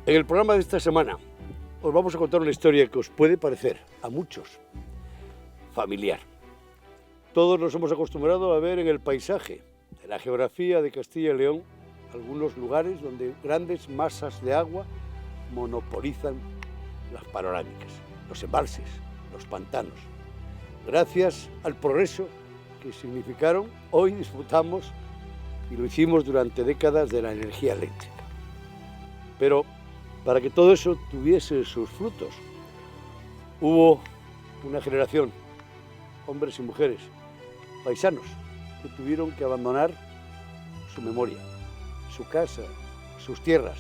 En el programa de esta semana os vamos a contar una historia que os puede parecer, a muchos, familiar. Todos nos hemos acostumbrado a ver en el paisaje, en la geografía de Castilla y León, algunos lugares donde grandes masas de agua monopolizan las panorámicas, los embalses, los pantanos. Gracias al progreso que significaron, hoy disfrutamos, y lo hicimos durante décadas, de la energía eléctrica. Pero para que todo eso tuviese sus frutos, hubo una generación, hombres y mujeres, paisanos, que tuvieron que abandonar su memoria, su casa, sus tierras,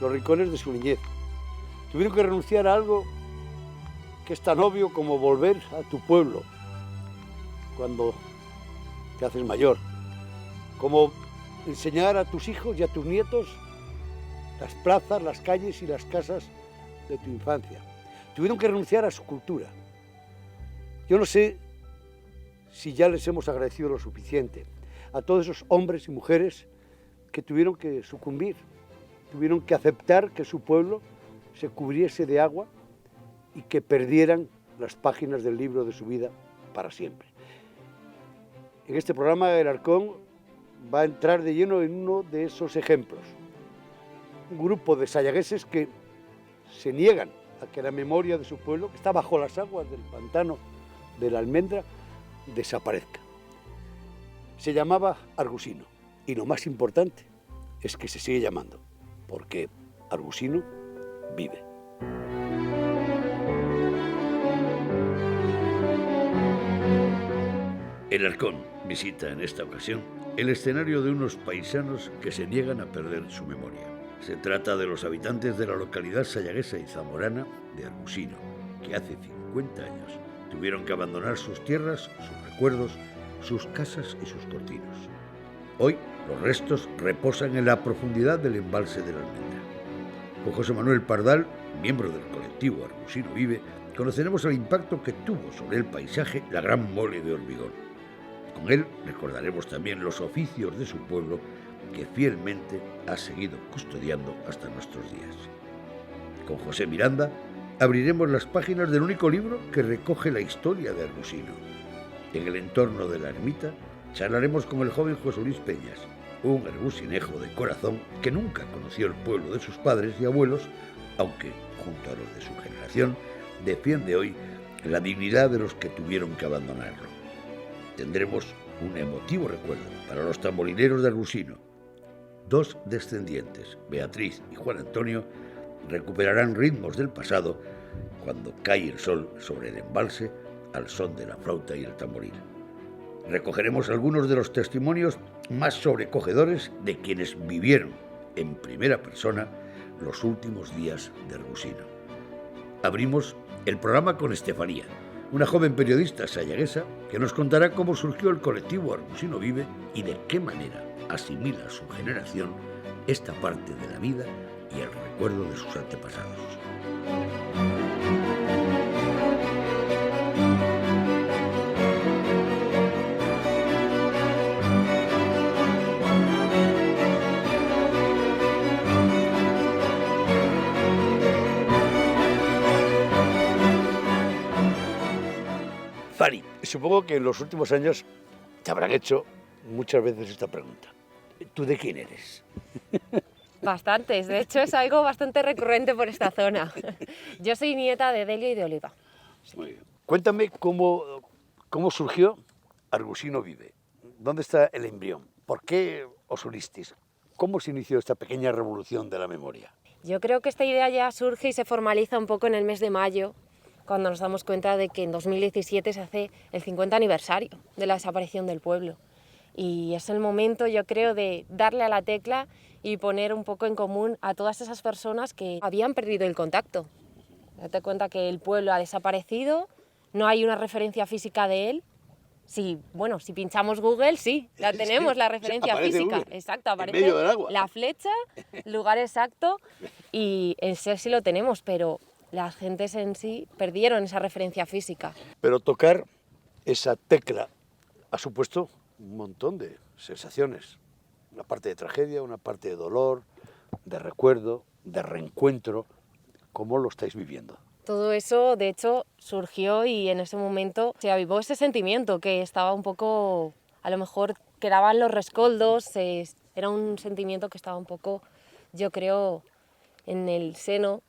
los rincones de su niñez. Tuvieron que renunciar a algo que es tan obvio como volver a tu pueblo cuando te haces mayor, como enseñar a tus hijos y a tus nietos las plazas, las calles y las casas de tu infancia. Tuvieron que renunciar a su cultura. Yo no sé si ya les hemos agradecido lo suficiente a todos esos hombres y mujeres que tuvieron que sucumbir, tuvieron que aceptar que su pueblo se cubriese de agua y que perdieran las páginas del libro de su vida para siempre. En este programa el Arcón va a entrar de lleno en uno de esos ejemplos. Un grupo de sayagueses que se niegan a que la memoria de su pueblo, que está bajo las aguas del pantano de la Almendra, desaparezca. Se llamaba Argusino, y lo más importante es que se sigue llamando, porque Argusino vive. El Arcón visita en esta ocasión el escenario de unos paisanos que se niegan a perder su memoria. Se trata de los habitantes de la localidad sayaguesa y zamorana de Argusino, que hace 50 años tuvieron que abandonar sus tierras, sus recuerdos, sus casas y sus cortinos. Hoy los restos reposan en la profundidad del embalse de la Almendra. Con José Manuel Pardal, miembro del colectivo Argusino Vive, conoceremos el impacto que tuvo sobre el paisaje la gran mole de hormigón. Con él recordaremos también los oficios de su pueblo que fielmente ha seguido custodiando hasta nuestros días. Con José Miranda abriremos las páginas del único libro que recoge la historia de Argusino. En el entorno de la ermita charlaremos con el joven José Luis Peñas, un argusinejo de corazón que nunca conoció el pueblo de sus padres y abuelos, aunque, junto a los de su generación, defiende hoy la dignidad de los que tuvieron que abandonarlo. Tendremos un emotivo recuerdo para los tamborileros de Argusino. Dos descendientes, Beatriz y Juan Antonio, recuperarán ritmos del pasado cuando cae el sol sobre el embalse al son de la flauta y el tamboril. Recogeremos algunos de los testimonios más sobrecogedores de quienes vivieron en primera persona los últimos días de Argusino. Abrimos el programa con Estefanía, una joven periodista sayaguesa que nos contará cómo surgió el colectivo Argusino Vive y de qué manera asimila su generación esta parte de la vida y el recuerdo de sus antepasados. Fanny, supongo que en los últimos años te habrán hecho muchas veces esta pregunta. ¿Tú de quién eres? Bastantes, de hecho es algo bastante recurrente por esta zona. Yo soy nieta de Delio y de Oliva. Muy bien. Cuéntame cómo surgió Argusino Vive. ¿Dónde está el embrión? ¿Por qué os unisteis? ¿Cómo se inició esta pequeña revolución de la memoria? Yo creo que esta idea ya surge y se formaliza un poco en el mes de mayo, cuando nos damos cuenta de que en 2017 se hace el 50 aniversario de la desaparición del pueblo. Y es el momento, yo creo, de darle a la tecla y poner un poco en común a todas esas personas que habían perdido el contacto. Date cuenta que el pueblo ha desaparecido, no hay una referencia física de él. Sí, bueno, si pinchamos Google, sí, la tenemos, la referencia física. Google, exacto, aparece en medio del agua. La flecha, lugar exacto, y el ser sí lo tenemos, pero las gentes en sí perdieron esa referencia física. Pero tocar esa tecla ha supuesto un montón de sensaciones. Una parte de tragedia, una parte de dolor, de recuerdo, de reencuentro. ¿Cómo lo estáis viviendo? Todo eso, de hecho, surgió y en ese momento se avivó ese sentimiento que estaba un poco, a lo mejor quedaban los rescoldos, era un sentimiento que estaba un poco, yo creo, en el seno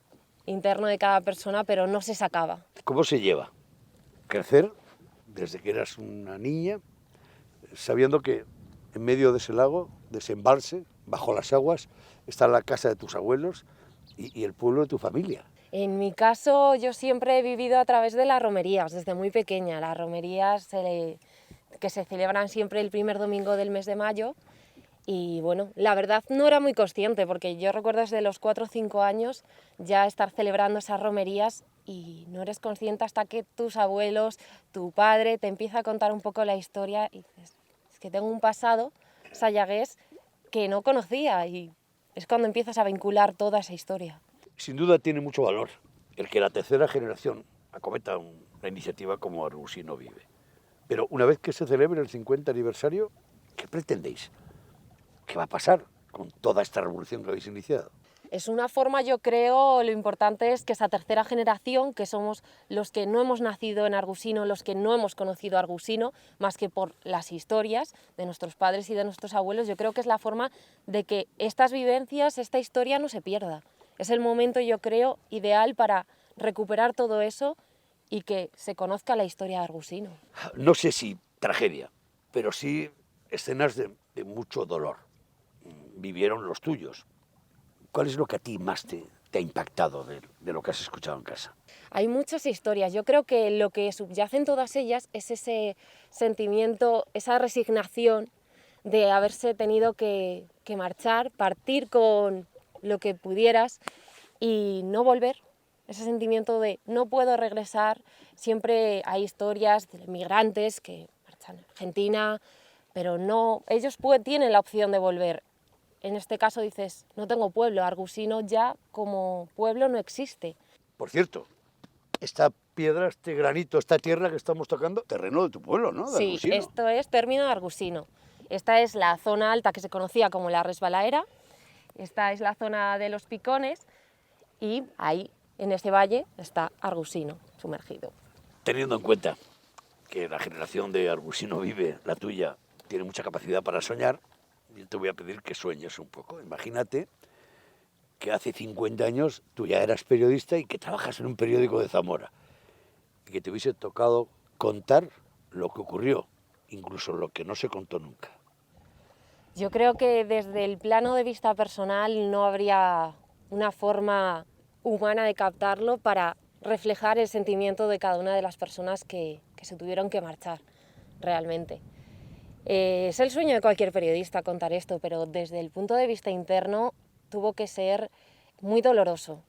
interno de cada persona, pero no se sacaba. ¿Cómo se lleva crecer desde que eras una niña, sabiendo que en medio de ese lago, de ese embalse, bajo las aguas, está la casa de tus abuelos y el pueblo de tu familia? En mi caso, yo siempre he vivido a través de las romerías, desde muy pequeña. Las romerías que se celebran siempre el primer domingo del mes de mayo. Y bueno, la verdad no era muy consciente, porque yo recuerdo desde los 4 o 5 años ya estar celebrando esas romerías y no eres consciente hasta que tus abuelos, tu padre te empieza a contar un poco la historia y dices, es que tengo un pasado sayagués que no conocía, y es cuando empiezas a vincular toda esa historia. Sin duda tiene mucho valor el que la tercera generación acometa una iniciativa como Argusino Vive. Pero una vez que se celebre el 50 aniversario, ¿qué pretendéis? ¿Qué va a pasar con toda esta revolución que habéis iniciado? Es una forma, yo creo, lo importante es que esa tercera generación, que somos los que no hemos nacido en Argusino, los que no hemos conocido Argusino, más que por las historias de nuestros padres y de nuestros abuelos, yo creo que es la forma de que estas vivencias, esta historia no se pierda. Es el momento, yo creo, ideal para recuperar todo eso y que se conozca la historia de Argusino. No sé si tragedia, pero sí escenas de mucho dolor. Vivieron los tuyos. ¿Cuál es lo que a ti más te ha impactado de lo que has escuchado en casa? Hay muchas historias. Yo creo que lo que subyace en todas ellas es ese sentimiento, esa resignación de haberse tenido que marchar, partir con lo que pudieras y no volver. Ese sentimiento de no puedo regresar. Siempre hay historias de migrantes que marchan a Argentina, pero no, ellos tienen la opción de volver. En este caso dices, no tengo pueblo, Argusino ya como pueblo no existe. Por cierto, esta piedra, este granito, esta tierra que estamos tocando, terreno de tu pueblo, ¿no? De Sí, Argusino. esto es término de Argusino. Esta es la zona alta que se conocía como la Resbalaera. Esta es la zona de los Picones y ahí, en ese valle, está Argusino sumergido. Teniendo en cuenta que la generación de Argusino Vive, la tuya, tiene mucha capacidad para soñar, yo te voy a pedir que sueñes un poco. Imagínate que hace 50 años tú ya eras periodista y que trabajas en un periódico de Zamora y que te hubiese tocado contar lo que ocurrió, incluso lo que no se contó nunca. Yo creo que desde el plano de vista personal no habría una forma humana de captarlo para reflejar el sentimiento de cada una de las personas que se tuvieron que marchar realmente. Es el sueño de cualquier periodista contar esto, pero desde el punto de vista interno tuvo que ser muy doloroso.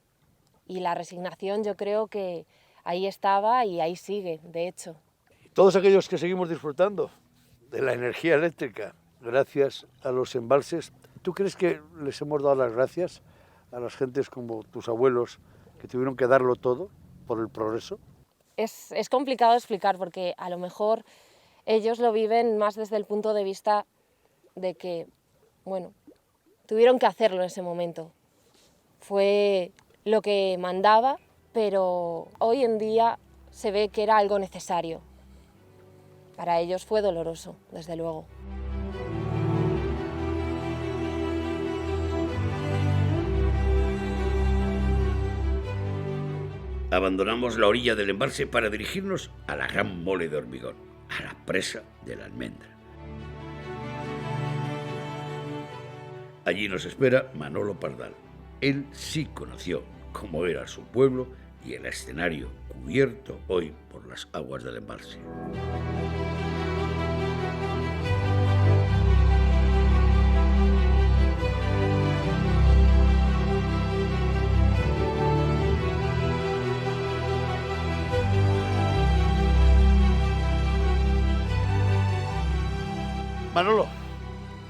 Y la resignación yo creo que ahí estaba y ahí sigue, de hecho. Todos aquellos que seguimos disfrutando de la energía eléctrica gracias a los embalses, ¿tú crees que les hemos dado las gracias a las gentes como tus abuelos que tuvieron que darlo todo por el progreso? Es complicado explicar porque a lo mejor ellos lo viven más desde el punto de vista de que, bueno, tuvieron que hacerlo en ese momento. Fue lo que mandaba, pero hoy en día se ve que era algo necesario. Para ellos fue doloroso, desde luego. Abandonamos la orilla del embalse para dirigirnos a la gran mole de hormigón, a la presa de la Almendra. Allí nos espera Manolo Pardal. Él sí conoció cómo era su pueblo y el escenario cubierto hoy por las aguas del embalse. Manolo,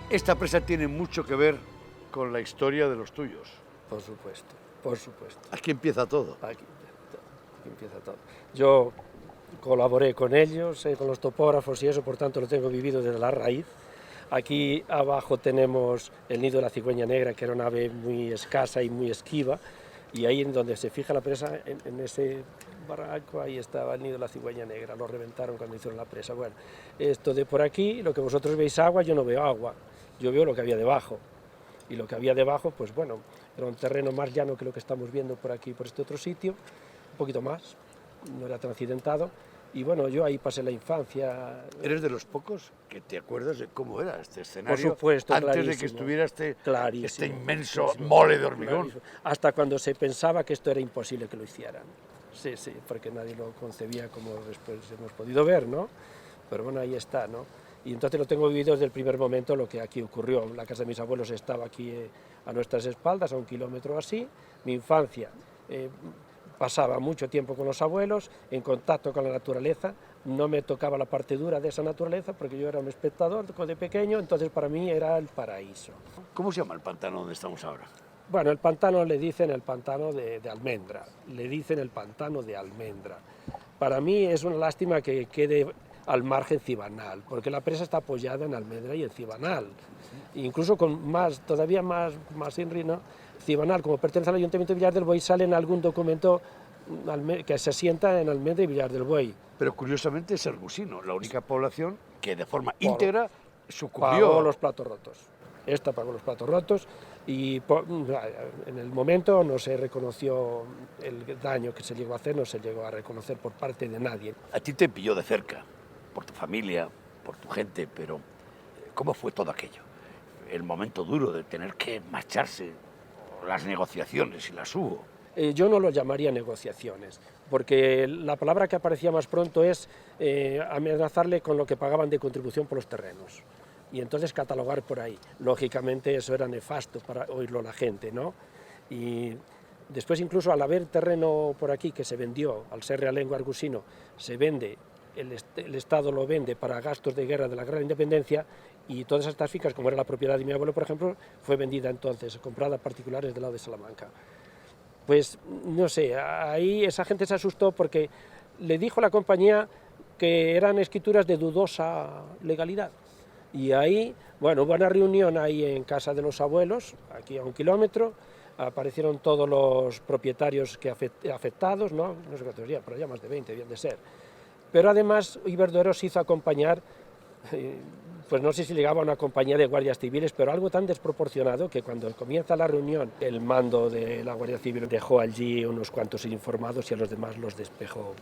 esta presa tiene mucho que ver con la historia de los tuyos. Por supuesto, por supuesto. Aquí empieza todo. Aquí empieza todo. Yo colaboré con ellos, con los topógrafos y eso, por tanto lo tengo vivido desde la raíz. Aquí abajo tenemos el nido de la cigüeña negra, que era una ave muy escasa y muy esquiva, y ahí en donde se fija la presa, en ese barranco, ahí estaba el nido de la cigüeña negra, lo reventaron cuando hicieron la presa. Bueno, esto de por aquí, lo que vosotros veis agua, yo no veo agua, yo veo lo que había debajo, y lo que había debajo, pues bueno, era un terreno más llano que lo que estamos viendo por aquí, por este otro sitio, un poquito más, no era tan accidentado, y bueno, yo ahí pasé la infancia. ¿Eres de los pocos que te acuerdas de cómo era este escenario? Por supuesto, antes clarísimo, de que estuviera este inmenso clarísimo, mole de hormigón. clarísimo. Hasta cuando se pensaba que esto era imposible que lo hicieran. Sí, sí, porque nadie lo concebía como después hemos podido ver, ¿no? Pero bueno, ahí está, ¿no? Y entonces lo tengo vivido desde el primer momento lo que aquí ocurrió. La casa de mis abuelos estaba aquí a nuestras espaldas, a 1 kilómetro así. Mi infancia pasaba mucho tiempo con los abuelos, en contacto con la naturaleza. No me tocaba la parte dura de esa naturaleza porque yo era un espectador de pequeño, entonces para mí era el paraíso. ¿Cómo se llama el pantano donde estamos ahora? Bueno, el pantano le dicen el pantano de Almendra, le dicen el pantano de Almendra. Para mí es una lástima que quede al margen Cibanal, porque la presa está apoyada en Almendra y en Cibanal, incluso con todavía más INRI, ¿no? Cibanal, como pertenece al Ayuntamiento de Villar del Buey, sale en algún documento que se asienta en Almendra y Villar del Buey. Pero curiosamente es Argusino, la única población que de forma íntegra sucumbió. Pagó los platos rotos. Esta pagó los platos rotos y en el momento no se reconoció el daño que se llegó a hacer, no se llegó a reconocer por parte de nadie. A ti te pilló de cerca, por tu familia, por tu gente, pero ¿cómo fue todo aquello? El momento duro de tener que marcharse, las negociaciones, y las hubo. Yo no lo llamaría negociaciones, porque la palabra que aparecía más pronto es amenazarle con lo que pagaban de contribución por los terrenos. Y entonces catalogar por ahí. Lógicamente eso era nefasto para oírlo la gente, ¿no? Y después incluso al haber terreno por aquí que se vendió, al ser realengo argusino, se vende, el Estado lo vende para gastos de guerra de la Guerra de Independencia, y todas estas fincas, como era la propiedad de mi abuelo, por ejemplo, fue vendida entonces, comprada a particulares del lado de Salamanca. Pues no sé, ahí esa gente se asustó porque le dijo la compañía que eran escrituras de dudosa legalidad. Y ahí, bueno, hubo una reunión ahí en casa de los abuelos, aquí a 1 kilómetro, aparecieron todos los propietarios afectados, no sé cuántos días, pero ya más de 20 debían de ser. Pero además Iberduero se hizo acompañar, pues no sé si llegaba a una compañía de guardias civiles, pero algo tan desproporcionado que cuando comienza la reunión, el mando de la Guardia Civil dejó allí unos cuantos informados y a los demás los despejó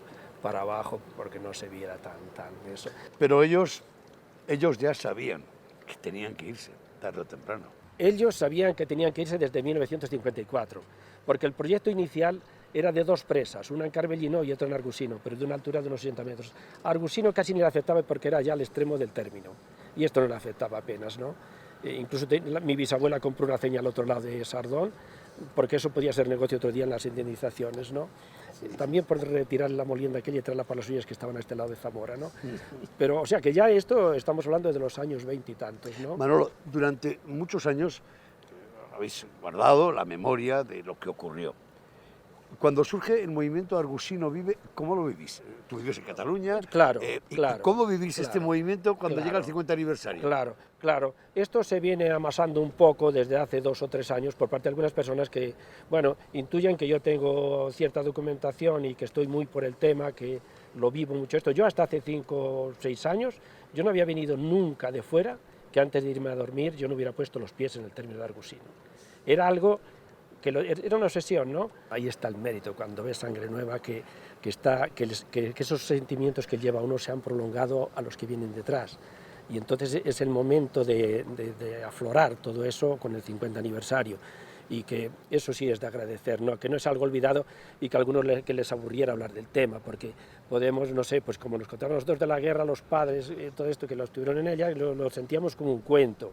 para abajo porque no se viera tan eso. Pero ellos ya sabían que tenían que irse, tarde o temprano. Ellos sabían que tenían que irse desde 1954, porque el proyecto inicial era de 2 presas, una en Carbellino y otra en Argusino, pero de una altura de unos 80 metros. Argusino casi ni le afectaba porque era ya al extremo del término, y esto no le afectaba apenas, ¿no? Incluso mi bisabuela compró una aceña al otro lado de Sardón, porque eso podía ser negocio otro día en las indemnizaciones, ¿no? También por retirar la molienda aquella y traerla para las suyas que estaban a este lado de Zamora, ¿no? Pero, o sea, que ya esto estamos hablando de los años 20 y tantos, ¿no? Manolo, durante muchos años habéis guardado la memoria de lo que ocurrió. Cuando surge el movimiento Argusino Vive, ¿cómo lo vivís? ¿Tú vives en Cataluña? Claro, claro. ¿Cómo vivís claro, este movimiento cuando claro, llega el 50 aniversario? Claro. Esto se viene amasando un poco desde hace 2 o 3 años por parte de algunas personas que, bueno, intuyen que yo tengo cierta documentación y que estoy muy por el tema, que lo vivo mucho esto. Yo hasta hace 5 o 6 años, yo no había venido nunca de fuera que antes de irme a dormir yo no hubiera puesto los pies en el término de Argusino. Era algo era una obsesión, ¿no? Ahí está el mérito, cuando ves sangre nueva, que esos sentimientos que lleva uno se han prolongado a los que vienen detrás. Y entonces es el momento de aflorar todo eso con el 50 aniversario. Y que eso sí es de agradecer, ¿no? Que no es algo olvidado y que a algunos que les aburriera hablar del tema, porque podemos, no sé, pues como nos contaron nosotros de la guerra, los padres, todo esto que lo estuvieron en ella, lo sentíamos como un cuento.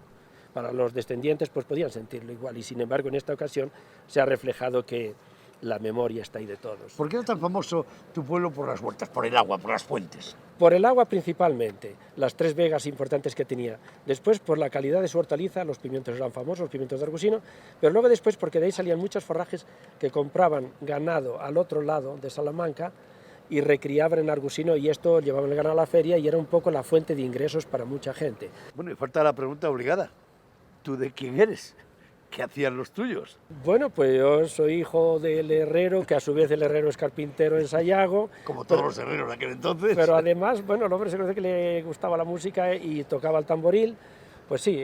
Para los descendientes pues podían sentirlo igual y sin embargo en esta ocasión se ha reflejado que la memoria está ahí de todos. ¿Por qué era tan famoso tu pueblo por las huertas, por el agua, por las fuentes? Por el agua principalmente, las 3 vegas importantes que tenía. Después por la calidad de su hortaliza, los pimientos eran famosos, los pimientos de Argusino, pero luego después porque de ahí salían muchos forrajes que compraban ganado al otro lado de Salamanca y recriaban en Argusino, y esto llevaban el ganado a la feria y era un poco la fuente de ingresos para mucha gente. Bueno, y falta la pregunta obligada. ¿Tú de quién eres? ¿Qué hacían los tuyos? Bueno, pues yo soy hijo del herrero, que a su vez el herrero es carpintero en Sayago. Como todos los herreros de aquel entonces. Pero además, bueno, el hombre se conoce que le gustaba la música y tocaba el tamboril. Pues sí,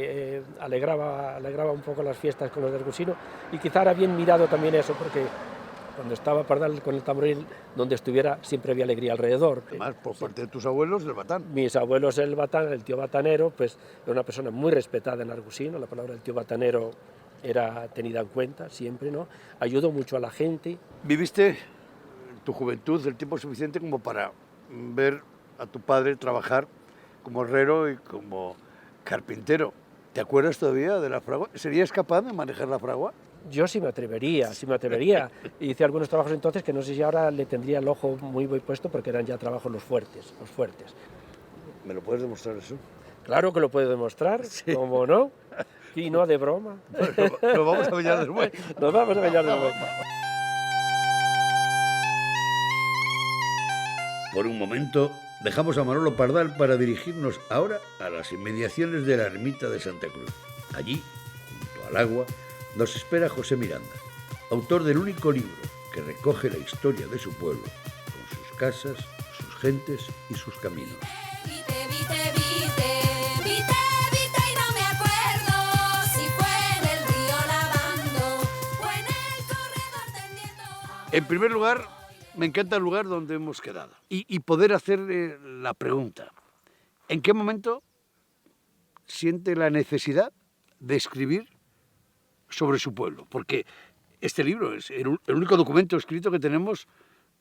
alegraba un poco las fiestas con los de Argusino, y quizá era bien mirado también eso, porque cuando estaba para dar con el tamboril, donde estuviera, siempre había alegría alrededor. Además, por parte de tus abuelos, el batán. Mis abuelos, el batán, el tío batanero, pues era una persona muy respetada en Argusino. La palabra del tío batanero era tenida en cuenta siempre, ¿no? Ayudó mucho a la gente. ¿Viviste en tu juventud el tiempo suficiente como para ver a tu padre trabajar como herrero y como carpintero? ¿Te acuerdas todavía de la fragua? ¿Serías capaz de manejar la fragua? Yo sí me atrevería. Hice algunos trabajos entonces que no sé si ahora le tendría el ojo muy puesto, porque eran ya trabajos los fuertes. ¿Me lo puedes demostrar eso? Claro que lo puedo demostrar, sí. ¿Cómo no? Y no de broma. Bueno, nos vamos a bañar después. Nos vamos a bañar después. Por un momento, dejamos a Manolo Pardal para dirigirnos ahora a las inmediaciones de la ermita de Santa Cruz. Allí, junto al agua, nos espera José Miranda, autor del único libro que recoge la historia de su pueblo, con sus casas, sus gentes y sus caminos. En primer lugar, me encanta el lugar donde hemos quedado y poder hacerle la pregunta. ¿En qué momento siente la necesidad de escribir sobre su pueblo? Porque este libro es el único documento escrito que tenemos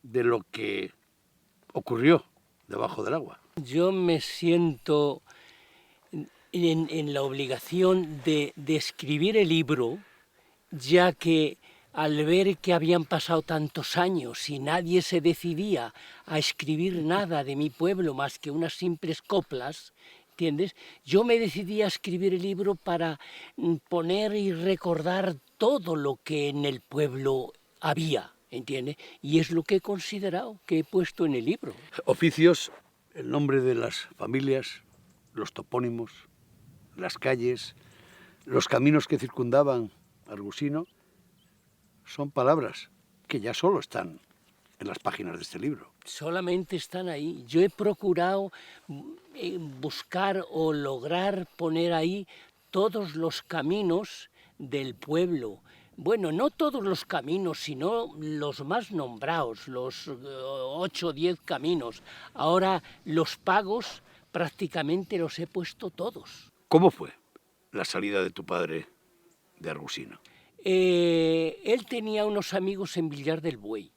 de lo que ocurrió debajo del agua. Yo me siento en la obligación de escribir el libro, ya que al ver que habían pasado tantos años y nadie se decidía a escribir nada de mi pueblo más que unas simples coplas, ¿entiendes? Yo me decidí a escribir el libro para poner y recordar todo lo que en el pueblo había, ¿entiendes? Y es lo que he considerado, que he puesto en el libro. Oficios, el nombre de las familias, los topónimos, las calles, los caminos que circundaban Argusino, son palabras que ya solo están en las páginas de este libro. Solamente están ahí. Yo he procurado buscar o lograr poner ahí todos los caminos del pueblo. Bueno, no todos los caminos, sino los más nombrados, los 8 o 10 caminos. Ahora los pagos prácticamente los he puesto todos. ¿Cómo fue la salida de tu padre de Argusino? Él tenía unos amigos en Villar del Buey.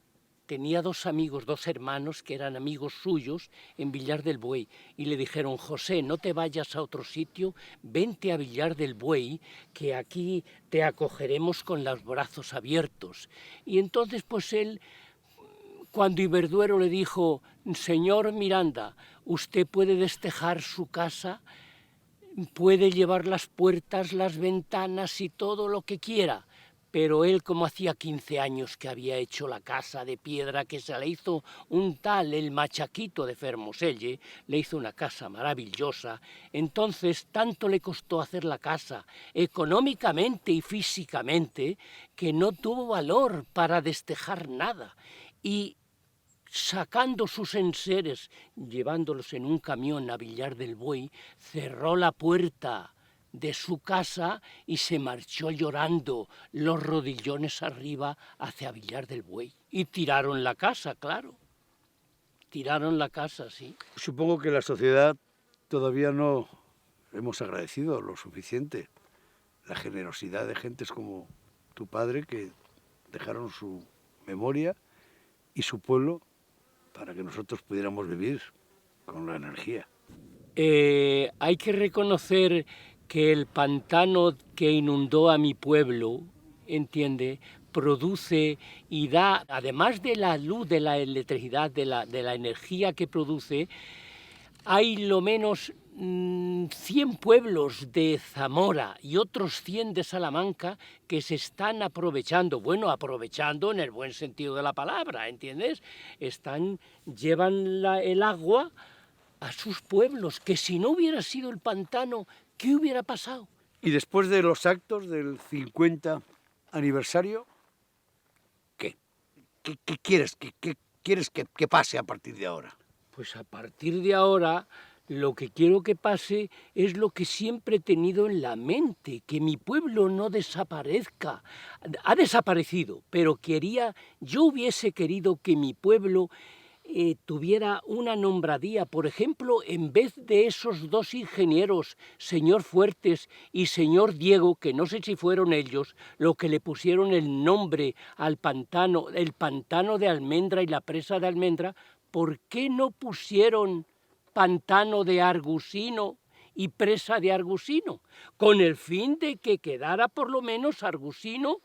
Tenía 2 amigos, 2 hermanos que eran amigos suyos en Villar del Buey, y le dijeron: José, no te vayas a otro sitio, vente a Villar del Buey, que aquí te acogeremos con los brazos abiertos. Y entonces pues él, cuando Iberduero le dijo: señor Miranda, usted puede destejar su casa, puede llevar las puertas, las ventanas y todo lo que quiera. Pero él, como hacía 15 años que había hecho la casa de piedra, que se le hizo un tal, el Machaquito de Fermoselle, le hizo una casa maravillosa. Entonces, tanto le costó hacer la casa, económicamente y físicamente, que no tuvo valor para destejar nada. Y sacando sus enseres, llevándolos en un camión a Villar del Buey, cerró la puerta de su casa y se marchó llorando, los rodillones arriba, hacia Villar del Buey. Y tiraron la casa, claro. Tiraron la casa, sí. Supongo que la sociedad todavía no hemos agradecido lo suficiente la generosidad de gentes como tu padre, que dejaron su memoria y su pueblo para que nosotros pudiéramos vivir con la energía. Hay que reconocer que el pantano que inundó a mi pueblo, entiende, produce y da, además de la luz, de la electricidad, de la energía que produce, hay lo menos 100 pueblos de Zamora y otros 100 de Salamanca que se están aprovechando, bueno, aprovechando en el buen sentido de la palabra, ¿entiendes? Llevan el agua a sus pueblos, que si no hubiera sido el pantano, ¿qué hubiera pasado? Y después de los actos del 50 aniversario, ¿qué? ¿Qué quieres? ¿Qué quieres que pase a partir de ahora? Pues a partir de ahora, lo que quiero que pase es lo que siempre he tenido en la mente, que mi pueblo no desaparezca. Ha desaparecido, pero yo hubiese querido que mi pueblo tuviera una nombradía, por ejemplo, en vez de esos 2 ingenieros, señor Fuertes y señor Diego, que no sé si fueron ellos, lo que le pusieron el nombre al pantano, el pantano de Almendra y la presa de Almendra, ¿por qué no pusieron pantano de Argusino y presa de Argusino? Con el fin de que quedara por lo menos Argusino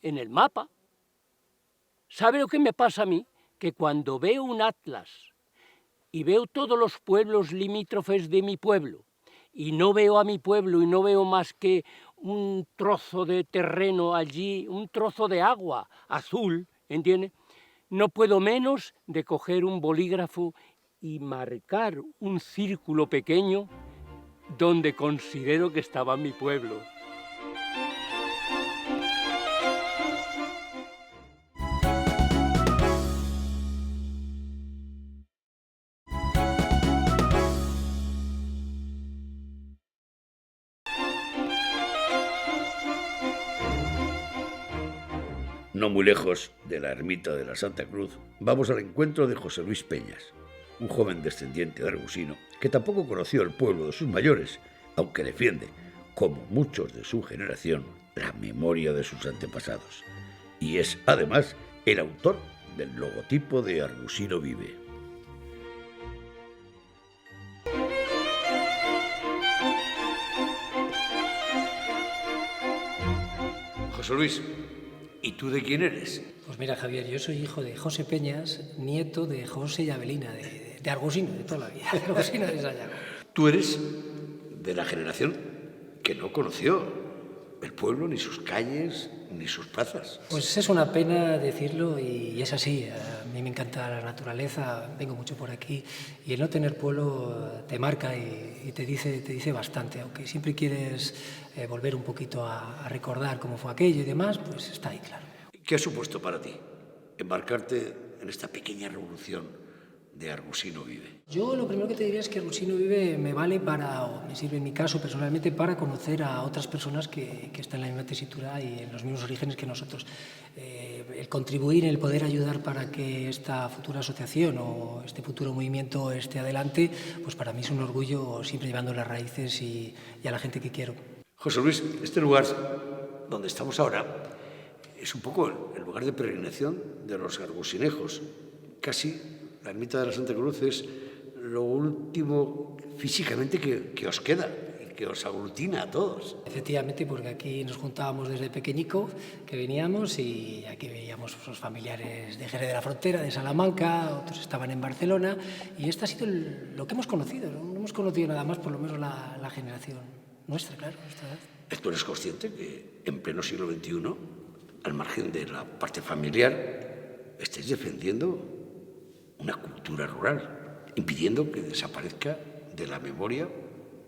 en el mapa. ¿Sabe lo que me pasa a mí? Que cuando veo un atlas y veo todos los pueblos limítrofes de mi pueblo y no veo a mi pueblo y no veo más que un trozo de terreno allí, un trozo de agua azul, ¿entiende? No puedo menos de coger un bolígrafo y marcar un círculo pequeño donde considero que estaba mi pueblo. No muy lejos de la ermita de la Santa Cruz, vamos al encuentro de José Luis Peñas, un joven descendiente de Argusino que tampoco conoció el pueblo de sus mayores, aunque defiende, como muchos de su generación, la memoria de sus antepasados. Y es, además, el autor del logotipo de Argusino Vive. José Luis, ¿y tú de quién eres? Pues mira, Javier, yo soy hijo de José Peñas, nieto de José y Abelina, de Argusino, de toda la vida, de Argusino de Sayago. Tú eres de la generación que no conoció el pueblo, ni sus calles, ni sus plazas. Pues es una pena decirlo y es así. A mí me encanta la naturaleza, vengo mucho por aquí y el no tener pueblo te marca y te dice bastante. Aunque siempre quieres volver un poquito a recordar cómo fue aquello y demás, pues está ahí, claro. ¿Qué ha supuesto para ti embarcarte en esta pequeña revolución de Argusino Vive? Yo lo primero que te diría es que Argusino Vive me vale o me sirve en mi caso personalmente para conocer a otras personas que están en la misma tesitura y en los mismos orígenes que nosotros. El contribuir, el poder ayudar para que esta futura asociación o este futuro movimiento esté adelante, pues para mí es un orgullo siempre llevando las raíces y a la gente que quiero. José Luis, este lugar donde estamos ahora es un poco el lugar de peregrinación de los argusinejos. Casi la ermita de la Santa Cruz es lo último físicamente que os queda y que os aglutina a todos. Efectivamente, porque aquí nos juntábamos desde pequeñico, que veníamos y aquí veíamos los familiares de Jerez de la Frontera, de Salamanca, otros estaban en Barcelona y esto ha sido lo que hemos conocido. No hemos conocido nada más, por lo menos la generación nuestra, claro, nuestra edad. ¿Tú eres consciente que en pleno siglo XXI, al margen de la parte familiar, estáis defendiendo una cultura rural, impidiendo que desaparezca de la memoria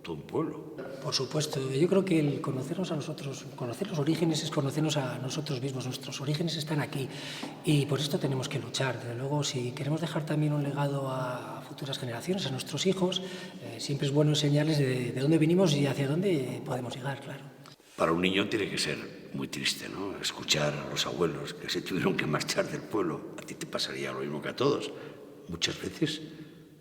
todo un pueblo? Por supuesto, yo creo que el conocernos a nosotros, conocer los orígenes es conocernos a nosotros mismos, nuestros orígenes están aquí y por esto tenemos que luchar. Desde luego, si queremos dejar también un legado a futuras generaciones, a nuestros hijos, siempre es bueno enseñarles de dónde venimos y hacia dónde podemos llegar, claro. Para un niño tiene que ser muy triste, ¿no? Escuchar a los abuelos que se tuvieron que marchar del pueblo. A ti te pasaría lo mismo que a todos. Muchas veces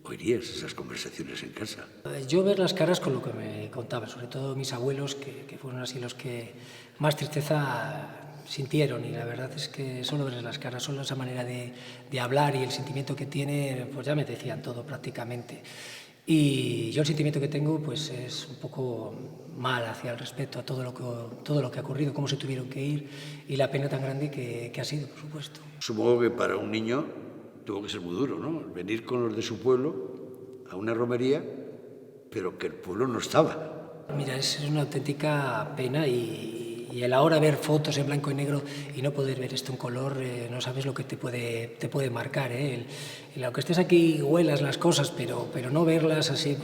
oirías esas conversaciones en casa. Yo ver las caras con lo que me contaban, sobre todo mis abuelos, que fueron así los que más tristeza sintieron, y la verdad es que solo verles las caras, solo esa manera de hablar y el sentimiento que tiene, pues ya me decían todo prácticamente. Y yo el sentimiento que tengo pues es un poco mal hacia el respecto a todo lo que ha ocurrido, cómo se tuvieron que ir y la pena tan grande que ha sido, por supuesto. Supongo que para un niño tuvo que ser muy duro, ¿no? Venir con los de su pueblo a una romería pero que el pueblo no estaba. Mira, es una auténtica pena y el ahora ver fotos en blanco y negro y no poder ver esto en color, no sabes lo que te puede marcar. Y aunque estés aquí y huelas las cosas, pero no verlas así,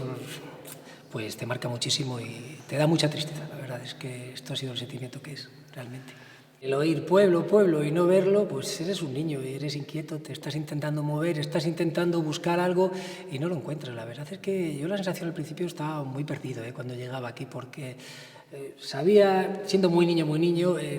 pues te marca muchísimo y te da mucha tristeza. La verdad es que esto ha sido el sentimiento que es realmente. El oír pueblo, pueblo y no verlo, pues eres un niño, eres inquieto, te estás intentando mover, estás intentando buscar algo y no lo encuentras. La verdad es que yo la sensación al principio estaba muy perdido cuando llegaba aquí porque sabía, siendo muy niño,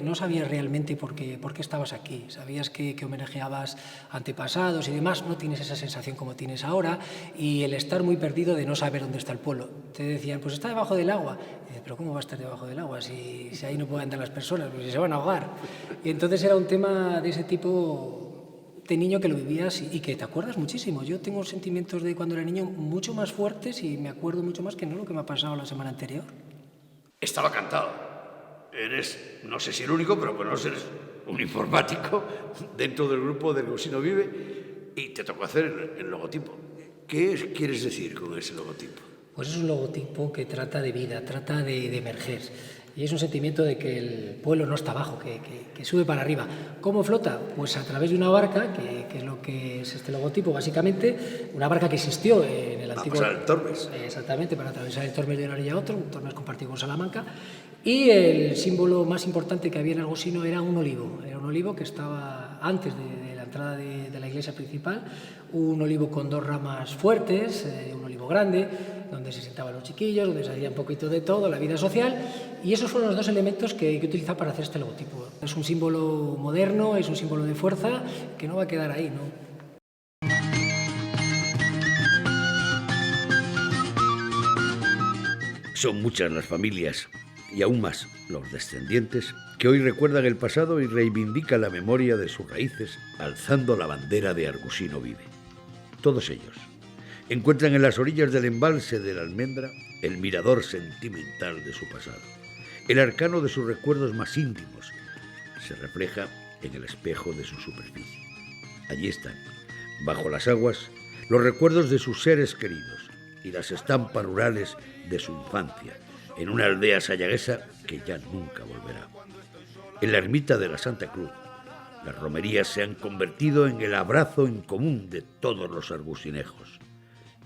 no sabías realmente por qué estabas aquí. Sabías que homenajeabas antepasados y demás, no tienes esa sensación como tienes ahora y el estar muy perdido de no saber dónde está el pueblo. Te decían, pues está debajo del agua. Y dices, pero ¿cómo va a estar debajo del agua si ahí no pueden andar las personas? Pues si se van a ahogar. Y entonces era un tema de ese tipo de niño que lo vivías y que te acuerdas muchísimo. Yo tengo sentimientos de cuando era niño mucho más fuertes y me acuerdo mucho más que no lo que me ha pasado la semana anterior. Estaba cantado. Eres, no sé si el único, pero por lo menos eres un informático dentro del grupo de Argusino Vive y te tocó hacer el logotipo. ¿Qué quieres decir con ese logotipo? Pues es un logotipo que trata de vida, trata de emerger. Y es un sentimiento de que el pueblo no está abajo, que sube para arriba. ¿Cómo flota? Pues a través de una barca, que es lo que es este logotipo, básicamente, una barca que existió en el antiguo... Para pasar el Tormes. Exactamente, para atravesar el Tormes de una orilla a otro, un Tormes compartido con Salamanca. Y el símbolo más importante que había en Argusino era un olivo que estaba antes de la entrada de la iglesia principal, un olivo con dos ramas fuertes, un olivo grande, donde se sentaban los chiquillos, donde se hacía un poquito de todo, la vida social, y esos fueron los dos elementos que utilizar para hacer este logotipo. Es un símbolo moderno, es un símbolo de fuerza, que no va a quedar ahí, ¿no? Son muchas las familias, y aún más los descendientes, que hoy recuerdan el pasado y reivindican la memoria de sus raíces, alzando la bandera de Argusino Vive. Todos ellos encuentran en las orillas del embalse de la Almendra el mirador sentimental de su pasado. El arcano de sus recuerdos más íntimos se refleja en el espejo de su superficie. Allí están, bajo las aguas, los recuerdos de sus seres queridos y las estampas rurales de su infancia, en una aldea sayaguesa que ya nunca volverá. En la ermita de la Santa Cruz, las romerías se han convertido en el abrazo en común de todos los argusinejos.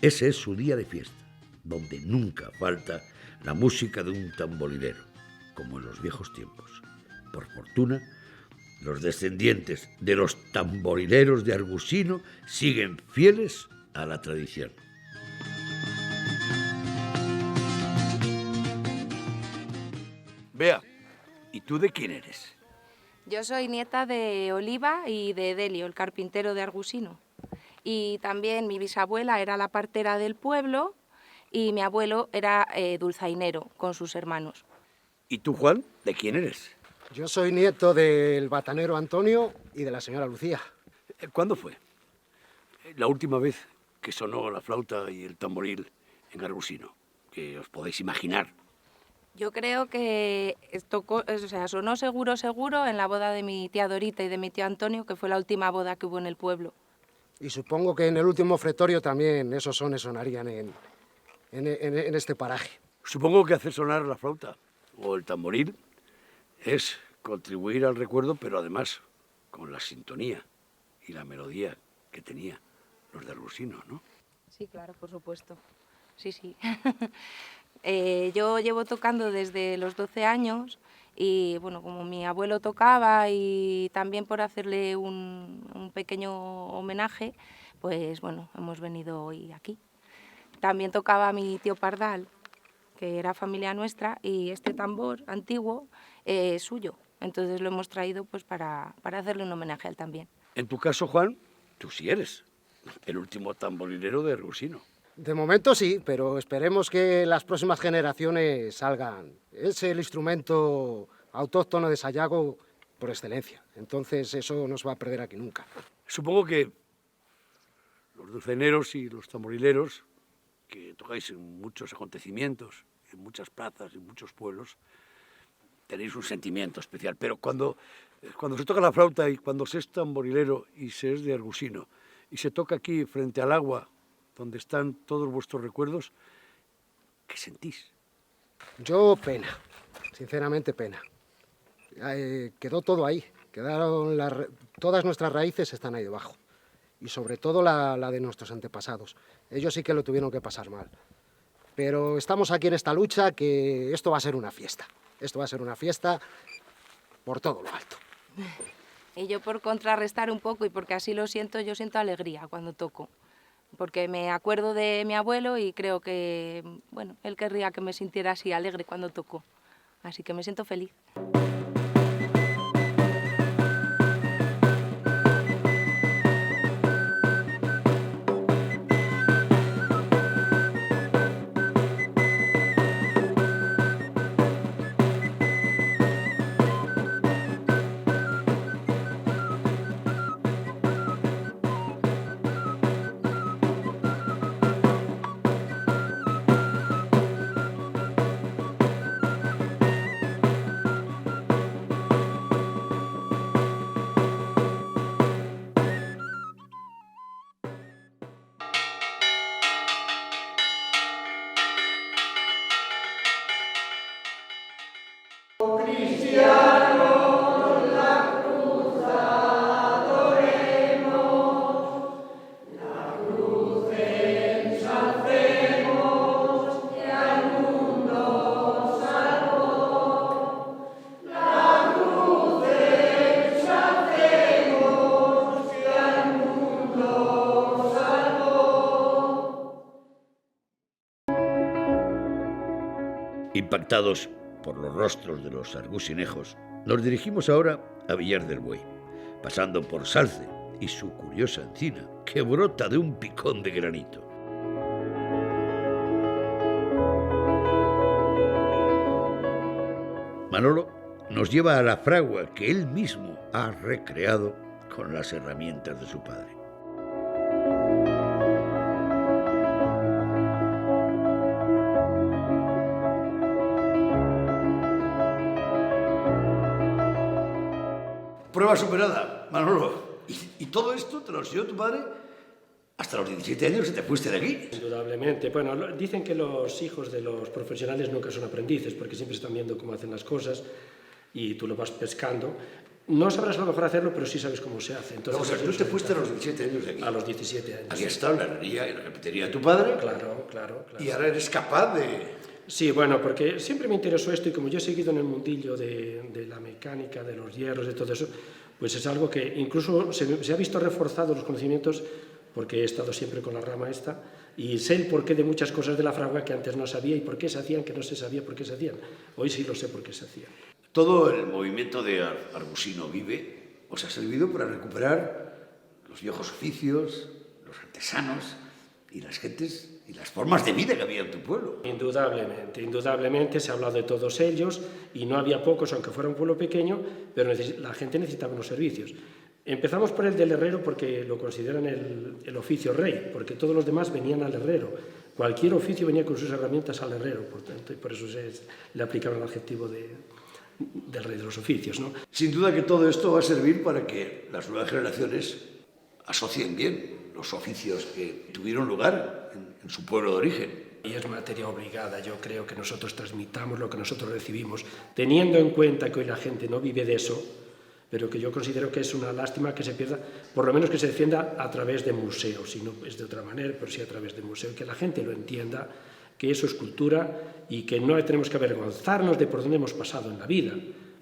Ese es su día de fiesta, donde nunca falta la música de un tamborilero, como en los viejos tiempos. Por fortuna, los descendientes de los tamborileros de Argusino siguen fieles a la tradición. Bea, ¿y tú de quién eres? Yo soy nieta de Oliva y de Delio, el carpintero de Argusino. Y también mi bisabuela era la partera del pueblo y mi abuelo era dulzainero con sus hermanos. ¿Y tú, Juan, de quién eres? Yo soy nieto del batanero Antonio y de la señora Lucía. ¿Cuándo fue la última vez que sonó la flauta y el tamboril en Argusino? Que os podéis imaginar. Yo creo que sonó seguro en la boda de mi tía Dorita y de mi tío Antonio, que fue la última boda que hubo en el pueblo. Y supongo que en el último ofretorio también esos sones sonarían en este paraje. Supongo que hacer sonar la flauta o el tamboril es contribuir al recuerdo, pero además con la sintonía y la melodía que tenía los de Argusino, ¿no? Sí, claro, por supuesto. Sí. Yo llevo tocando desde los 12 años y, bueno, como mi abuelo tocaba y también por hacerle un pequeño homenaje, pues, bueno, hemos venido hoy aquí. También tocaba mi tío Pardal, que era familia nuestra, y este tambor antiguo es suyo. Entonces lo hemos traído pues para hacerle un homenaje a él también. En tu caso, Juan, tú sí eres el último tamborilero de Argusino. De momento sí, pero esperemos que las próximas generaciones salgan. Es el instrumento autóctono de Sayago por excelencia. Entonces eso no se va a perder aquí nunca. Supongo que los dulzaineros y los tamborileros, que tocáis en muchos acontecimientos, en muchas plazas, en muchos pueblos, tenéis un sentimiento especial. Pero cuando se toca la flauta y cuando se es tamborilero y se es de Argusino y se toca aquí frente al agua, donde están todos vuestros recuerdos, ¿Qué sentís? Yo pena, sinceramente pena. Quedó todo ahí, todas nuestras raíces están ahí debajo. Y sobre todo la de nuestros antepasados. Ellos sí que lo tuvieron que pasar mal. Pero estamos aquí en esta lucha, que esto va a ser una fiesta. Esto va a ser una fiesta por todo lo alto. Y yo, por contrarrestar un poco y porque así lo siento, yo siento alegría cuando toco. Porque me acuerdo de mi abuelo y creo que, bueno, él querría que me sintiera así alegre cuando toco. Así que me siento feliz. Impactados por los rostros de los argusinejos, nos dirigimos ahora a Villar del Buey, pasando por Salce y su curiosa encina, que brota de un picón de granito. Manolo nos lleva a la fragua que él mismo ha recreado con las herramientas de su padre. Prueba superada, Manolo. ¿Y todo esto te lo enseñó tu padre? Hasta los 17 años que te fuiste de aquí. Indudablemente. Bueno, dicen que los hijos de los profesionales nunca son aprendices, porque siempre están viendo cómo hacen las cosas y tú lo vas pescando. No sabrás a lo mejor hacerlo, pero sí sabes cómo se hace. Entonces, o sea, tú te fuiste a los 17 años de aquí. A los 17 años. Aquí está la herrería y la carpintería de tu padre. Claro. Y ahora eres capaz de... Sí, bueno, porque siempre me interesó esto y como yo he seguido en el mundillo de la mecánica, de los hierros, de todo eso, pues es algo que incluso se ha visto reforzado los conocimientos porque he estado siempre con la rama esta y sé el porqué de muchas cosas de la fragua que antes no sabía y por qué se hacían, que no se sabía por qué se hacían. Hoy sí lo sé por qué se hacían. Todo el movimiento de Argusino Vive os ha servido para recuperar los viejos oficios, los artesanos y las gentes y las formas de vida que había en tu pueblo. Indudablemente se ha hablado de todos ellos y no había pocos, aunque fuera un pueblo pequeño, pero la gente necesitaba unos servicios. Empezamos por el del herrero porque lo consideran el oficio rey, porque todos los demás venían al herrero. Cualquier oficio venía con sus herramientas al herrero, por tanto, y por eso le aplicaron el adjetivo del rey de los oficios, ¿no? Sin duda que todo esto va a servir para que las nuevas generaciones asocien bien los oficios que tuvieron lugar en su pueblo de origen. Y es materia obligada, yo creo que nosotros transmitamos lo que nosotros recibimos, teniendo en cuenta que hoy la gente no vive de eso, pero que yo considero que es una lástima que se pierda, por lo menos que se defienda a través de museos, si no es de otra manera, pero sí a través de museos, que la gente lo entienda, que eso es cultura y que no tenemos que avergonzarnos de por dónde hemos pasado en la vida,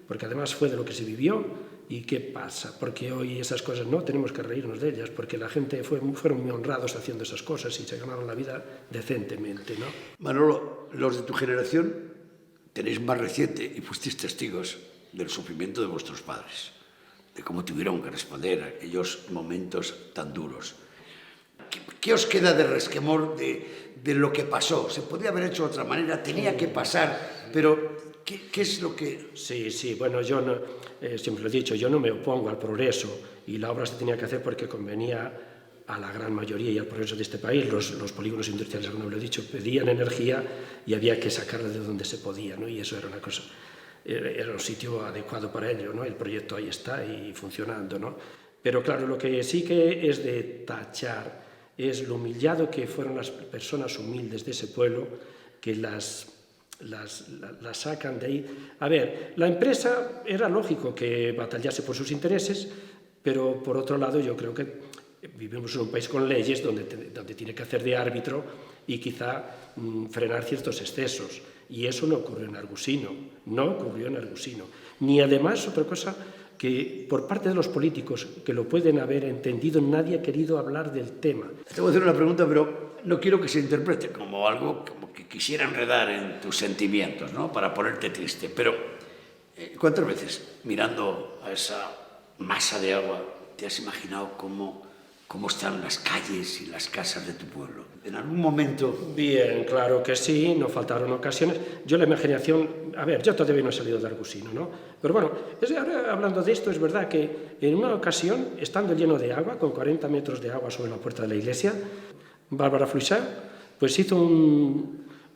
porque además fue de lo que se vivió. ¿Y qué pasa? Porque hoy esas cosas no tenemos que reírnos de ellas, porque la gente fueron muy honrados haciendo esas cosas y se ganaron la vida decentemente, ¿no? Manolo, los de tu generación tenéis más reciente y fuisteis testigos del sufrimiento de vuestros padres, de cómo tuvieron que responder a aquellos momentos tan duros. ¿Qué os queda de resquemor de lo que pasó? ¿Se podía haber hecho de otra manera? ¿Tenía que pasar? Pero ¿qué es lo que...? Sí, bueno, yo no, siempre lo he dicho, yo no me opongo al progreso y la obra se tenía que hacer porque convenía a la gran mayoría y al progreso de este país. Los polígonos industriales, como lo he dicho, pedían energía y había que sacarla de donde se podía, ¿no? Y eso era una cosa, era un sitio adecuado para ello, ¿no? El proyecto ahí está y funcionando, ¿no? Pero claro, lo que sí que es de tachar es lo humillado que fueron las personas humildes de ese pueblo que las sacan de ahí. A ver, la empresa era lógico que batallase por sus intereses, pero por otro lado yo creo que vivimos en un país con leyes donde tiene que hacer de árbitro y quizá frenar ciertos excesos. Y eso no ocurrió en Argusino, Ni además, otra cosa, que por parte de los políticos que lo pueden haber entendido, nadie ha querido hablar del tema. Te voy a hacer una pregunta, pero no quiero que se interprete como algo como que quisiera enredar en tus sentimientos, ¿no? Para ponerte triste. Pero, ¿cuántas veces, mirando a esa masa de agua, te has imaginado cómo están las calles y las casas de tu pueblo? ¿En algún momento? Bien, claro que sí, no faltaron ocasiones. Yo la imaginación... A ver, yo todavía no he salido de Argusino, ¿no? Pero bueno, ahora hablando de esto, es verdad que en una ocasión, estando lleno de agua, con 40 metros de agua sobre la puerta de la iglesia, Bárbara Fluixá, pues hizo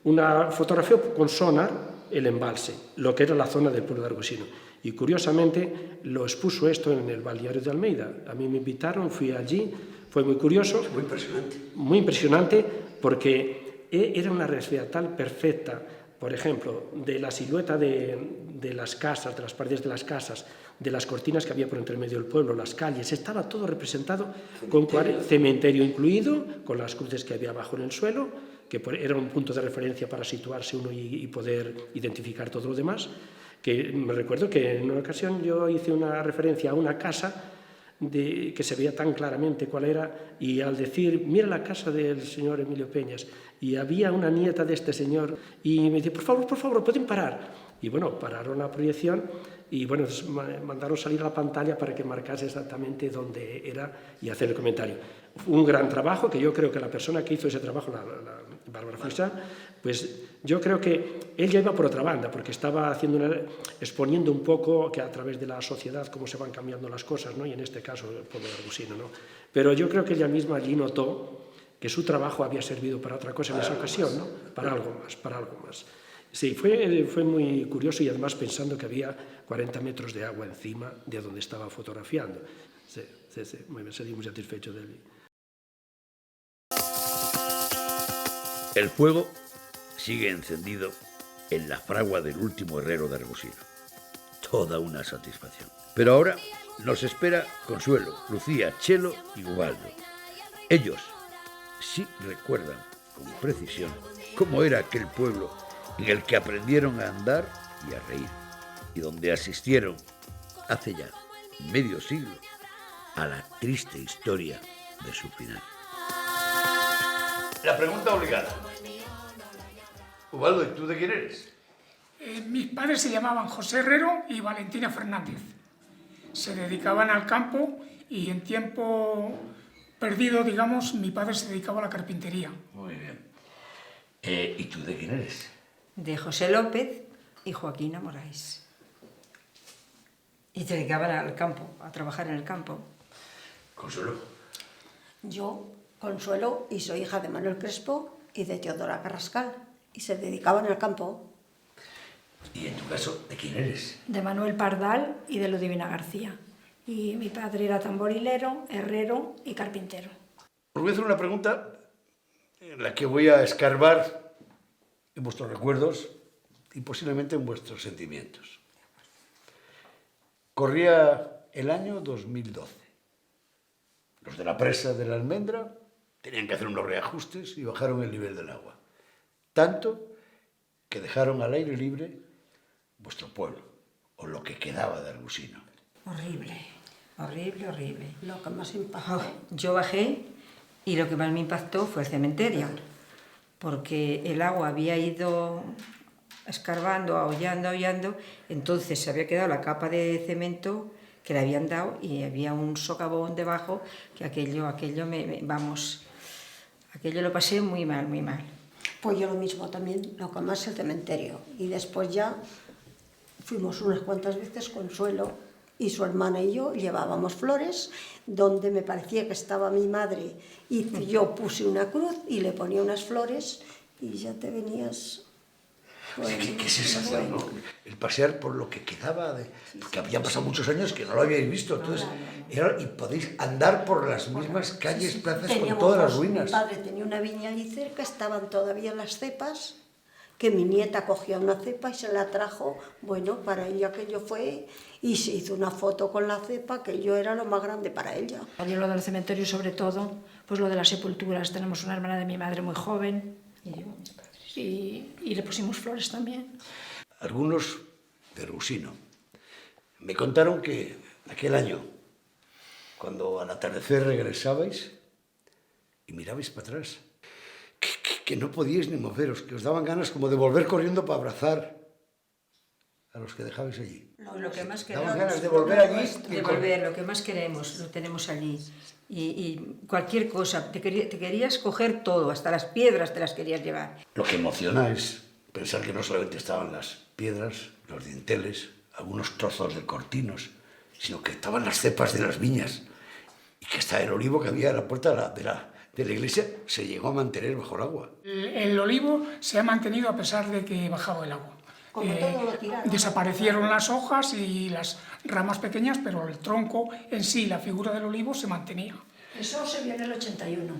una fotografía con sonar el embalse, lo que era la zona del pueblo de Argusino. Y curiosamente lo expuso esto en el balneario de Almeida. A mí me invitaron, fui allí, fue muy curioso. Muy impresionante. Muy impresionante porque era una retratal perfecta, por ejemplo, de la silueta de las casas, de las paredes de las casas, de las cortinas que había por entre medio del pueblo, las calles, estaba todo representado, con cementerio incluido, con las cruces que había abajo en el suelo, que era un punto de referencia para situarse uno y poder identificar todo lo demás. Que me recuerdo que en una ocasión yo hice una referencia a una casa que se veía tan claramente cuál era, y al decir, mira la casa del señor Emilio Peñas, y había una nieta de este señor, y me dice, por favor, pueden parar. Y bueno, pararon la proyección y bueno, mandaron salir a la pantalla para que marcase exactamente dónde era y hacer el comentario. Un gran trabajo, que yo creo que la persona que hizo ese trabajo, la Bárbara Fluixá, pues yo creo que ella iba por otra banda, porque estaba exponiendo un poco que a través de la sociedad cómo se van cambiando las cosas, ¿no? Y en este caso el pueblo de Argusino, ¿no? Pero yo creo que ella misma allí notó que su trabajo había servido para otra cosa en esa ocasión, ¿no? Para algo más. Sí, fue muy curioso, y además pensando que había 40 metros de agua encima de donde estaba fotografiando. Sí, muy bien, salí muy satisfecho de él. El fuego sigue encendido en la fragua del último herrero de Argusino. Toda una satisfacción. Pero ahora nos espera Consuelo, Lucía, Chelo y Ubaldo. Ellos sí recuerdan con precisión cómo era aquel pueblo en el que aprendieron a andar y a reír, y donde asistieron hace ya medio siglo a la triste historia de su final. La pregunta obligada. Ubaldo, ¿y tú de quién eres? Mis padres se llamaban José Herrero y Valentina Fernández. Se dedicaban al campo y en tiempo perdido, digamos, mi padre se dedicaba a la carpintería. Muy bien. ¿Y tú de quién eres? De José López y Joaquina Moraes. Y se dedicaban al campo, a trabajar en el campo. Consuelo. Yo, Consuelo, y soy hija de Manuel Crespo y de Teodora Carrascal, y se dedicaban al campo. ¿Y en tu caso, de quién eres? De Manuel Pardal y de Ludivina García. Y mi padre era tamborilero, herrero y carpintero. Os voy a hacer una pregunta en la que voy a escarbar en vuestros recuerdos y posiblemente en vuestros sentimientos. Corría el año 2012. Los de la presa de la Almendra tenían que hacer unos reajustes y bajaron el nivel del agua. Tanto que dejaron al aire libre vuestro pueblo, o lo que quedaba de Argusino. Horrible. Lo que más impactó. Yo bajé y lo que más me impactó fue el cementerio, porque el agua había ido escarbando, aullando, entonces se había quedado la capa de cemento que le habían dado y había un socavón debajo que aquello lo pasé muy mal. Pues yo lo mismo también, lo que más el cementerio. Y después ya fuimos unas cuantas veces, Consuelo y su hermana y yo llevábamos flores donde me parecía que estaba mi madre, y yo puse una cruz y le ponía unas flores y ya te venías... ¿Qué sensación, no? El pasear por lo que quedaba, porque habían pasado muchos años que no lo habíais visto, entonces, y podéis andar por las mismas calles, plazas, con todas las ruinas. Mi padre tenía una viña allí cerca, estaban todavía las cepas, que mi nieta cogía una cepa y se la trajo, bueno, para ella aquello fue, y se hizo una foto con la cepa, que yo era lo más grande para ella. Yo lo del cementerio, sobre todo, pues lo de las sepulturas. Tenemos una hermana de mi madre muy joven y le pusimos flores también. Algunos de Ergusino me contaron que aquel año, cuando al atardecer regresabais y mirabais para atrás, que no podíais ni moveros, que os daban ganas como de volver corriendo para abrazar a los que dejabais allí. Lo que más queremos, daban ganas de volver allí. De volver, lo que más queremos, lo tenemos allí. Y cualquier cosa, te querías coger todo, hasta las piedras te las querías llevar. Lo que emociona es pensar que no solamente estaban las piedras, los dinteles, algunos trozos de cortinos, sino que estaban las cepas de las viñas y que hasta el olivo que había a la puerta de la iglesia se llegó a mantener bajo el agua. El olivo se ha mantenido a pesar de que bajaba el agua. Desaparecieron las hojas y las ramas pequeñas, pero el tronco en sí, la figura del olivo, se mantenía. Eso se vio en el 81,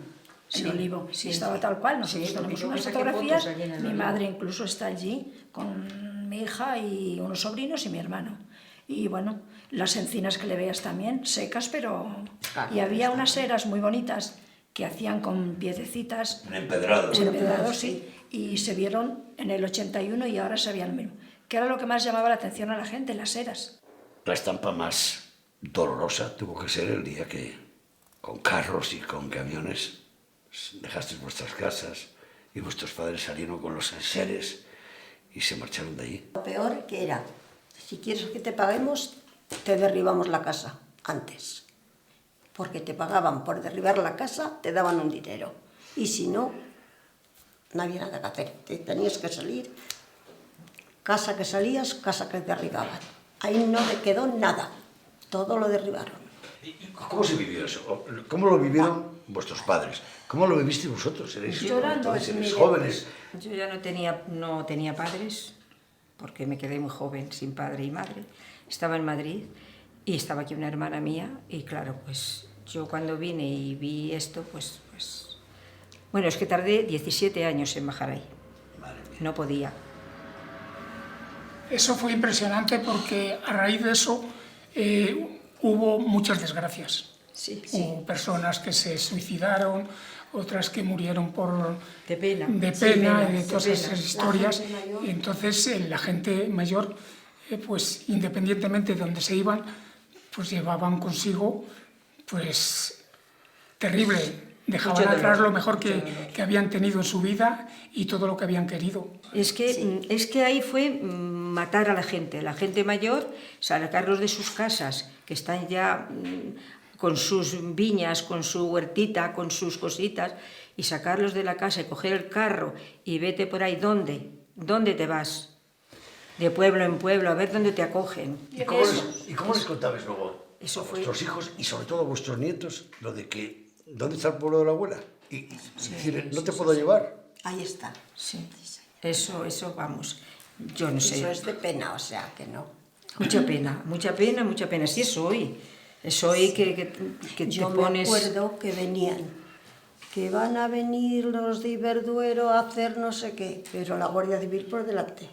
sí, el olivo. Sí, estaba tal cual. Nosotros tenemos unas fotografías. Mi madre incluso está allí con mi hija y unos sobrinos y mi hermano. Y bueno, las encinas que le veas también, secas, pero... Y había unas eras muy bonitas que hacían con piedecitas. Empedrados. Empedrados, sí. Y se vieron en el 81 y ahora se veían lo mismo. ¿Qué era lo que más llamaba la atención a la gente? Las eras. La estampa más dolorosa tuvo que ser el día que, con carros y con camiones, dejasteis vuestras casas y vuestros padres salieron con los enseres y se marcharon de allí. Lo peor que era, si quieres que te paguemos, te derribamos la casa antes. Porque te pagaban por derribar la casa, te daban un dinero. Y si no, no había nada que hacer. Te tenías que salir, casa que salías, casa que derribaban. Ahí no te quedó nada, todo lo derribaron. ¿Cómo se vivió eso? ¿Cómo lo vivieron vuestros padres? ¿Cómo lo vivisteis vosotros? ¿Erais jóvenes? Yo ya no tenía padres, porque me quedé muy joven, sin padre y madre. Estaba en Madrid y estaba aquí una hermana mía y claro, pues yo cuando vine y vi esto, pues bueno, es que tardé 17 años en bajar ahí. No podía. Eso fue impresionante porque a raíz de eso hubo muchas desgracias. Sí. Hubo personas que se suicidaron, otras que murieron de pena, de todas esas historias. Y entonces la gente mayor, pues independientemente de donde se iban, pues llevaban consigo, pues terrible. Dejaban atrás lo mejor que habían tenido en su vida y todo lo que habían querido. Es que ahí fue matar a la gente mayor, sacarlos de sus casas, que están ya con sus viñas, con su huertita, con sus cositas, y sacarlos de la casa y coger el carro y vete por ahí. ¿Dónde te vas? De pueblo en pueblo, a ver dónde te acogen. ¿Y cómo les contabais luego a vuestros hijos y sobre todo a vuestros nietos lo de que ¿dónde está el pueblo de la abuela? Y decir, ¿no te puedo llevar? Ahí está. Sí. Eso, vamos, yo no sé. Eso es de pena, o sea, que no. Mucha pena. Sí, es hoy que yo te pones... Yo me acuerdo que venían, que van a venir los de Iberduero a hacer no sé qué, pero la Guardia Civil por delante.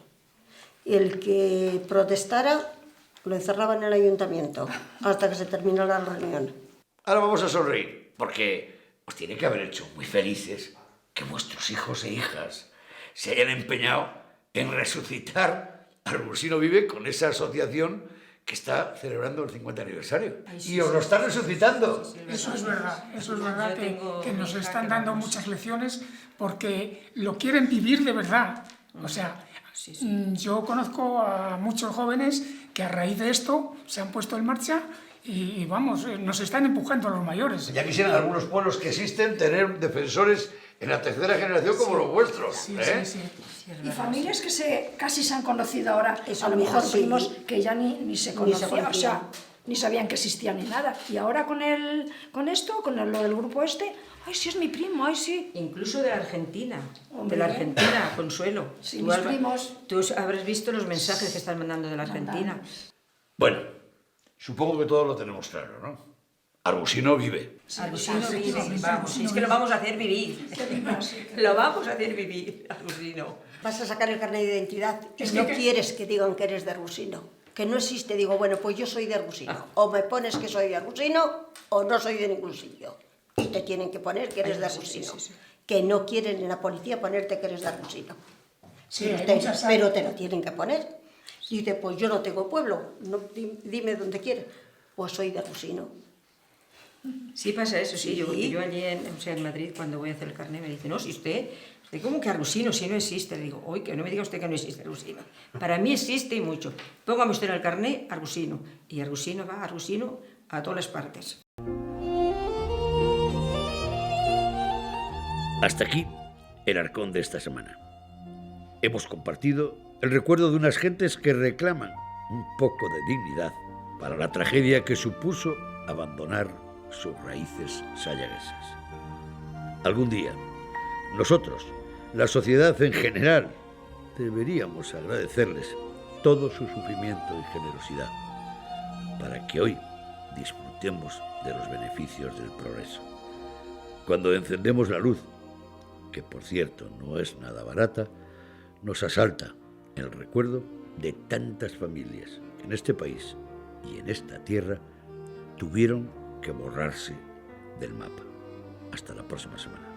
Y el que protestara lo encerraba en el ayuntamiento hasta que se terminó la reunión. Ahora vamos a sonreír, porque os tiene que haber hecho muy felices que vuestros hijos e hijas se hayan empeñado en resucitar a Ergusino Vive con esa asociación que está celebrando el 50 aniversario. Y os lo está resucitando. Eso es verdad que nos están dando muchas lecciones porque lo quieren vivir de verdad. O sea, yo conozco a muchos jóvenes que a raíz de esto se han puesto en marcha y vamos, nos están empujando a los mayores. Ya quisieran algunos pueblos que existen tener defensores en la tercera generación como los vuestros. Sí. Y familias que casi se han conocido ahora, a lo mejor primos que ya ni se conocían, o sea, ni sabían que existían ni nada. Y ahora con lo del grupo este, ¡ay, sí es mi primo! ¡Ay, sí! Incluso de la Argentina, Consuelo. Sí, mis primos. Tú habrás visto los mensajes que están mandando de la Argentina. Bueno, supongo que todos lo tenemos claro, ¿no? Ergusino vive. Ergusino vive, vamos, es que lo vamos a hacer vivir. Lo vamos a hacer vivir, Ergusino. Vas a sacar el carnet de identidad y Es no que- quieres que digan que eres de Argusino. Que no existe, digo, bueno, pues yo soy de Argusino. O me pones que soy de Argusino o no soy de ningún sitio. Y te tienen que poner que eres de Argusino. Que no quieren en la policía ponerte que eres de Argusino. Sí, hay Te- muchas- pero te lo tienen que poner. Dice, pues yo no tengo pueblo, no, dime dónde quieres. Pues soy de Argusino. Sí pasa eso, sí. Sí. Yo allí en Madrid, cuando voy a hacer el carnet, me dicen, no, si usted ¿cómo que Argusino si no existe? Le digo, oye, que no me diga usted que no existe Argusino. Para mí existe y mucho. Póngame usted en el carnet Argusino. Y Argusino va, Argusino a todas las partes. Hasta aquí el Arcón de esta semana. Hemos compartido el recuerdo de unas gentes que reclaman un poco de dignidad para la tragedia que supuso abandonar sus raíces sayaguesas. Algún día, nosotros, la sociedad en general, deberíamos agradecerles todo su sufrimiento y generosidad para que hoy disfrutemos de los beneficios del progreso. Cuando encendemos la luz, que por cierto no es nada barata, nos asalta el recuerdo de tantas familias que en este país y en esta tierra tuvieron que borrarse del mapa. Hasta la próxima semana.